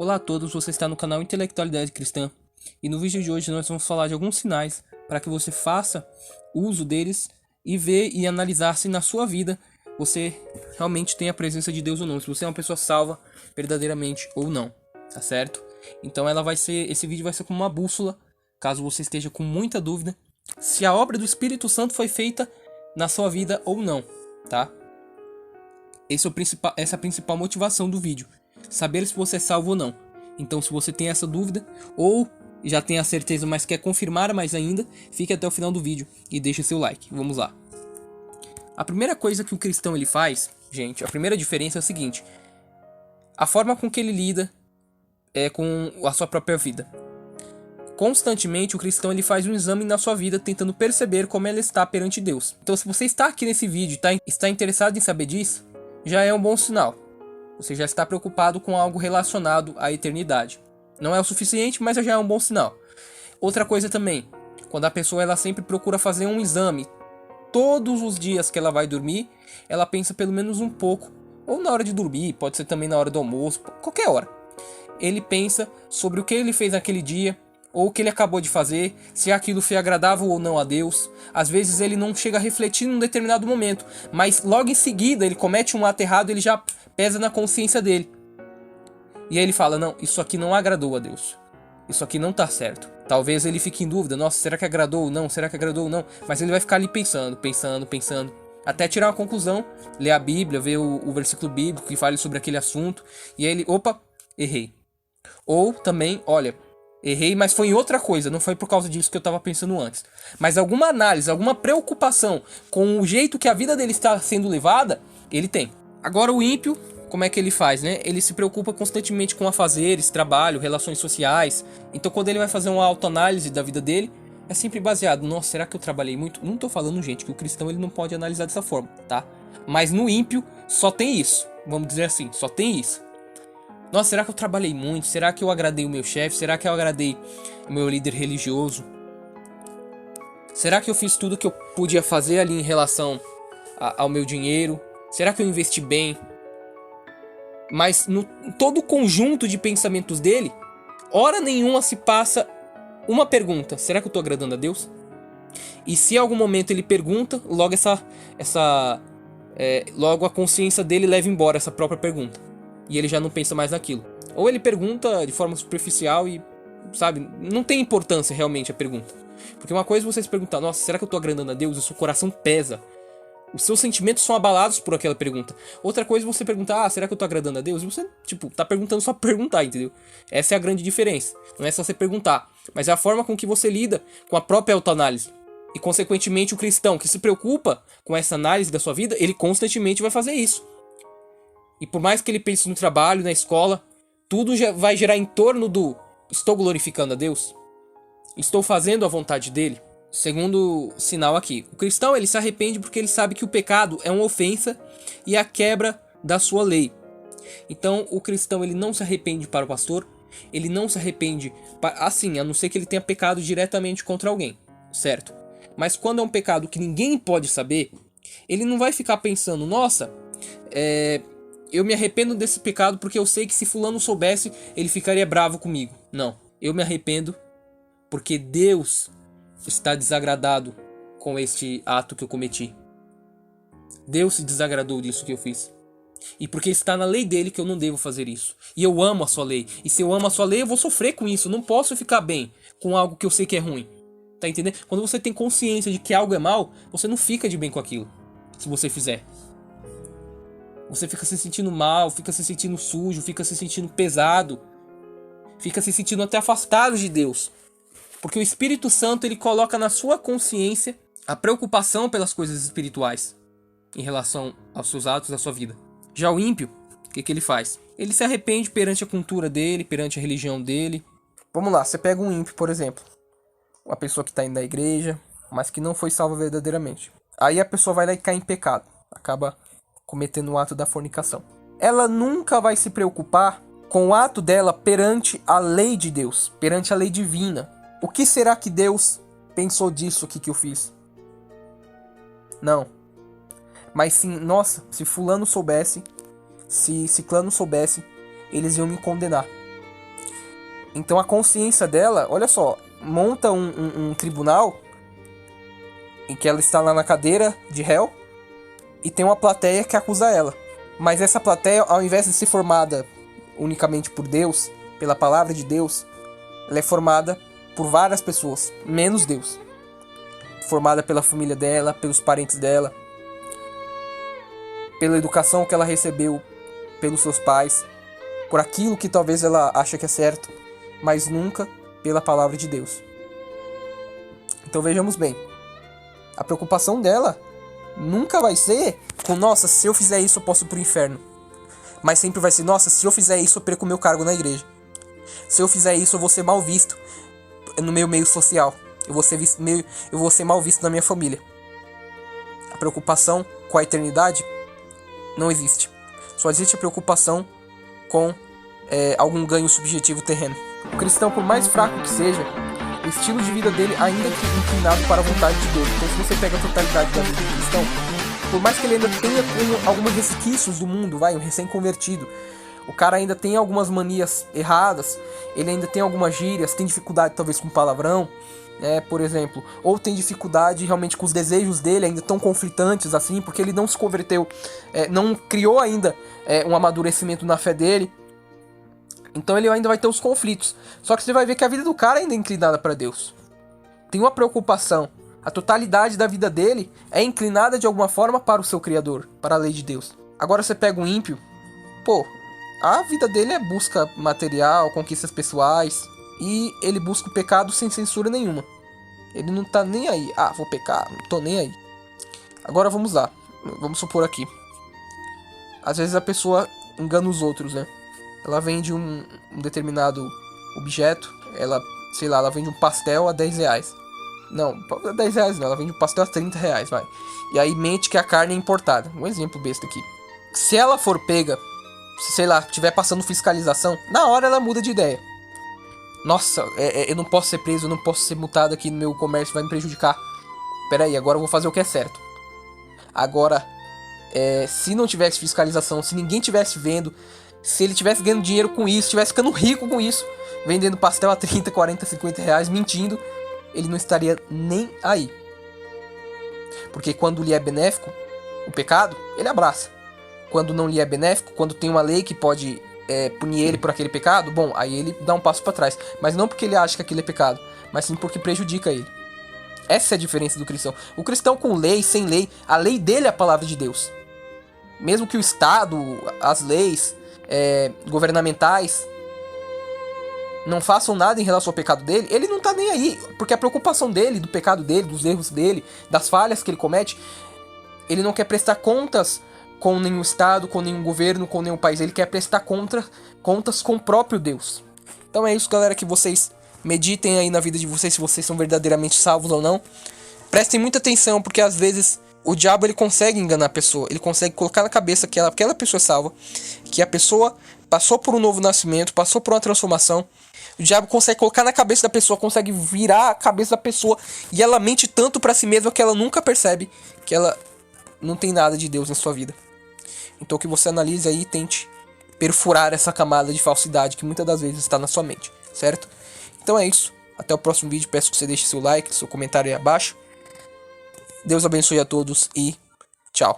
Olá a todos, você está no canal Intelectualidade Cristã e no vídeo de hoje nós vamos falar de alguns sinais para que você faça uso deles e ver e analisar se na sua vida você realmente tem a presença de Deus ou não, se você é uma pessoa salva verdadeiramente ou não, tá certo? Então esse vídeo vai ser como uma bússola, caso você esteja com muita dúvida se a obra do Espírito Santo foi feita na sua vida ou não, tá? Essa é a principal motivação do vídeo. Saber se você é salvo ou não. Então, se você tem essa dúvida, ou já tem a certeza, mas quer confirmar mais ainda, fique até o final do vídeo e deixe seu like. Vamos lá. A primeira coisa que o cristão ele faz, gente, a primeira diferença é o seguinte: a forma com que ele lida é com a sua própria vida. Constantemente o cristão ele faz um exame na sua vida tentando perceber como ela está perante Deus. Então, se você está aqui nesse vídeo e está interessado em saber disso, já é um bom sinal. Você já está preocupado com algo relacionado à eternidade. Não é o suficiente, mas já é um bom sinal. Outra coisa também, quando a pessoa ela sempre procura fazer um exame, todos os dias que ela vai dormir, ela pensa pelo menos um pouco, ou na hora de dormir, pode ser também na hora do almoço, qualquer hora. Ele pensa sobre o que ele fez naquele dia, ou o que ele acabou de fazer, se aquilo foi agradável ou não a Deus. Às vezes ele não chega a refletir num determinado momento, mas logo em seguida ele comete um ato errado, ele já pesa na consciência dele. E aí ele fala, não, isso aqui não agradou a Deus. Isso aqui não tá certo. Talvez ele fique em dúvida, nossa, será que agradou ou não? Será que agradou ou não? Mas ele vai ficar ali pensando, até tirar uma conclusão, ler a Bíblia, ver o versículo bíblico que fale sobre aquele assunto, e aí ele, opa, errei. Ou também, olha, errei, mas foi em outra coisa, não foi por causa disso que eu estava pensando antes. Mas alguma análise, alguma preocupação com o jeito que a vida dele está sendo levada, ele tem. Agora o ímpio, como é que ele faz, né? Ele se preocupa constantemente com afazeres, trabalho, relações sociais. Então quando ele vai fazer uma autoanálise da vida dele, é sempre baseado, nossa, será que eu trabalhei muito? Não tô falando, gente, que o cristão ele não pode analisar dessa forma, tá? Mas no ímpio só tem isso, vamos dizer assim, só tem isso. Nossa, será que eu trabalhei muito? Será que eu agradei o meu chefe? Será que eu agradei o meu líder religioso? Será que eu fiz tudo que eu podia fazer ali em relação ao meu dinheiro? Será que eu investi bem? Mas no todo o conjunto de pensamentos dele, hora nenhuma se passa uma pergunta: será que eu estou agradando a Deus? E se em algum momento ele pergunta, logo a consciência dele leva embora essa própria pergunta. E ele já não pensa mais naquilo. Ou ele pergunta de forma superficial e, sabe, não tem importância realmente a pergunta. Porque uma coisa é você se perguntar, nossa, será que eu estou agradando a Deus? E o seu coração pesa. Os seus sentimentos são abalados por aquela pergunta. Outra coisa é você perguntar, será que eu estou agradando a Deus? E você, tá perguntando só pra perguntar, entendeu? Essa é a grande diferença. Não é só você perguntar, mas é a forma com que você lida com a própria autoanálise. E, consequentemente, o cristão que se preocupa com essa análise da sua vida, ele constantemente vai fazer isso. E por mais que ele pense no trabalho, na escola, tudo já vai girar em torno do: estou glorificando a Deus? Estou fazendo a vontade dele? Segundo sinal aqui, o cristão ele se arrepende porque ele sabe que o pecado é uma ofensa e a quebra da sua lei. Então o cristão ele não se arrepende para o pastor, ele não se arrepende assim, a não ser que ele tenha pecado diretamente contra alguém, certo? Mas quando é um pecado que ninguém pode saber, ele não vai ficar pensando, nossa, eu me arrependo desse pecado porque eu sei que se fulano soubesse, ele ficaria bravo comigo. Não, eu me arrependo porque Deus está desagradado com este ato que eu cometi. Deus se desagradou disso que eu fiz. E porque está na lei dele que eu não devo fazer isso. E eu amo a sua lei. E se eu amo a sua lei, eu vou sofrer com isso. Eu não posso ficar bem com algo que eu sei que é ruim. Tá entendendo? Quando você tem consciência de que algo é mal, você não fica de bem com aquilo. Se você fizer. Você fica se sentindo mal, fica se sentindo sujo, fica se sentindo pesado. Fica se sentindo até afastado de Deus. Porque o Espírito Santo ele coloca na sua consciência a preocupação pelas coisas espirituais em relação aos seus atos, à sua vida. Já o ímpio, o que ele faz? Ele se arrepende perante a cultura dele, perante a religião dele. Vamos lá, você pega um ímpio, por exemplo. Uma pessoa que está indo da igreja, mas que não foi salva verdadeiramente. Aí a pessoa vai lá e cai em pecado. Acaba cometendo o ato da fornicação. Ela nunca vai se preocupar com o ato dela perante a lei de Deus, perante a lei divina. O que será que Deus pensou disso aqui que eu fiz? Não. Mas sim, nossa, se fulano soubesse, se ciclano soubesse, eles iam me condenar. Então a consciência dela, olha só, monta um tribunal em que ela está lá na cadeira de réu e tem uma plateia que acusa ela. Mas essa plateia, ao invés de ser formada unicamente por Deus, pela palavra de Deus, ela é formada por várias pessoas, menos Deus. Formada pela família dela, pelos parentes dela, pela educação que ela recebeu pelos seus pais, por aquilo que talvez ela acha que é certo, mas nunca pela palavra de Deus. Então vejamos bem, a preocupação dela nunca vai ser com, nossa, se eu fizer isso eu posso ir pro inferno. Mas sempre vai ser, nossa, se eu fizer isso eu perco o meu cargo na igreja. Se eu fizer isso eu vou ser mal visto no meu meio social. Eu vou ser mal visto na minha família. A preocupação com a eternidade não existe. Só existe a preocupação com algum ganho subjetivo terreno. O cristão, por mais fraco que seja, o estilo de vida dele ainda é inclinado para a vontade de Deus. Então, se você pega a totalidade da vida do cristão, por mais que ele ainda tenha alguns resquícios do mundo, um recém-convertido, o cara ainda tem algumas manias erradas, ele ainda tem algumas gírias, tem dificuldade talvez com palavrão, por exemplo, ou tem dificuldade realmente com os desejos dele, ainda tão conflitantes assim, porque ele não se converteu, não criou ainda um amadurecimento na fé dele. Então ele ainda vai ter os conflitos. Só que você vai ver que a vida do cara ainda é inclinada para Deus. Tem uma preocupação. A totalidade da vida dele é inclinada de alguma forma para o seu Criador, para a lei de Deus. Agora você pega um ímpio, a vida dele é busca material, conquistas pessoais, e ele busca o pecado sem censura nenhuma. Ele não tá nem aí. Vou pecar, não tô nem aí. Agora vamos lá. Vamos supor aqui. Às vezes a pessoa engana os outros, né? Ela vende um determinado objeto, ela vende um pastel a 10 reais. Não, 10 reais não, ela vende um pastel a 30 reais, vai. E aí mente que a carne é importada. Um exemplo besta aqui. Se ela for pega, se tiver passando fiscalização, na hora ela muda de ideia. Nossa, eu não posso ser preso, eu não posso ser multado aqui no meu comércio, vai me prejudicar. Pera aí, agora eu vou fazer o que é certo. Agora, se não tivesse fiscalização, se ninguém tivesse vendo, se ele tivesse ganhando dinheiro com isso, tivesse ficando rico com isso, vendendo pastel a 30, 40, 50 reais, mentindo, ele não estaria nem aí. Porque quando lhe é benéfico, o pecado, ele abraça. Quando não lhe é benéfico, quando tem uma lei que pode punir ele por aquele pecado, bom, aí ele dá um passo para trás. Mas não porque ele acha que aquilo é pecado, mas sim porque prejudica ele. Essa é a diferença do cristão. O cristão com lei, sem lei, a lei dele é a palavra de Deus. Mesmo que o Estado, as leis governamentais não façam nada em relação ao pecado dele, ele não tá nem aí, porque a preocupação dele, do pecado dele, dos erros dele, das falhas que ele comete, ele não quer prestar contas com nenhum Estado, com nenhum governo, com nenhum país, ele quer prestar contas com o próprio Deus. Então é isso, galera, que vocês meditem aí na vida de vocês, se vocês são verdadeiramente salvos ou não. Prestem muita atenção, porque às vezes o diabo ele consegue enganar a pessoa, ele consegue colocar na cabeça que aquela pessoa é salva, que a pessoa passou por um novo nascimento, passou por uma transformação. O diabo consegue colocar na cabeça da pessoa, consegue virar a cabeça da pessoa, e ela mente tanto pra si mesma que ela nunca percebe que ela não tem nada de Deus na sua vida. Então que você analise aí e tente perfurar essa camada de falsidade que muitas das vezes está na sua mente, certo? Então é isso, até o próximo vídeo, peço que você deixe seu like, seu comentário aí abaixo. Deus abençoe a todos e tchau.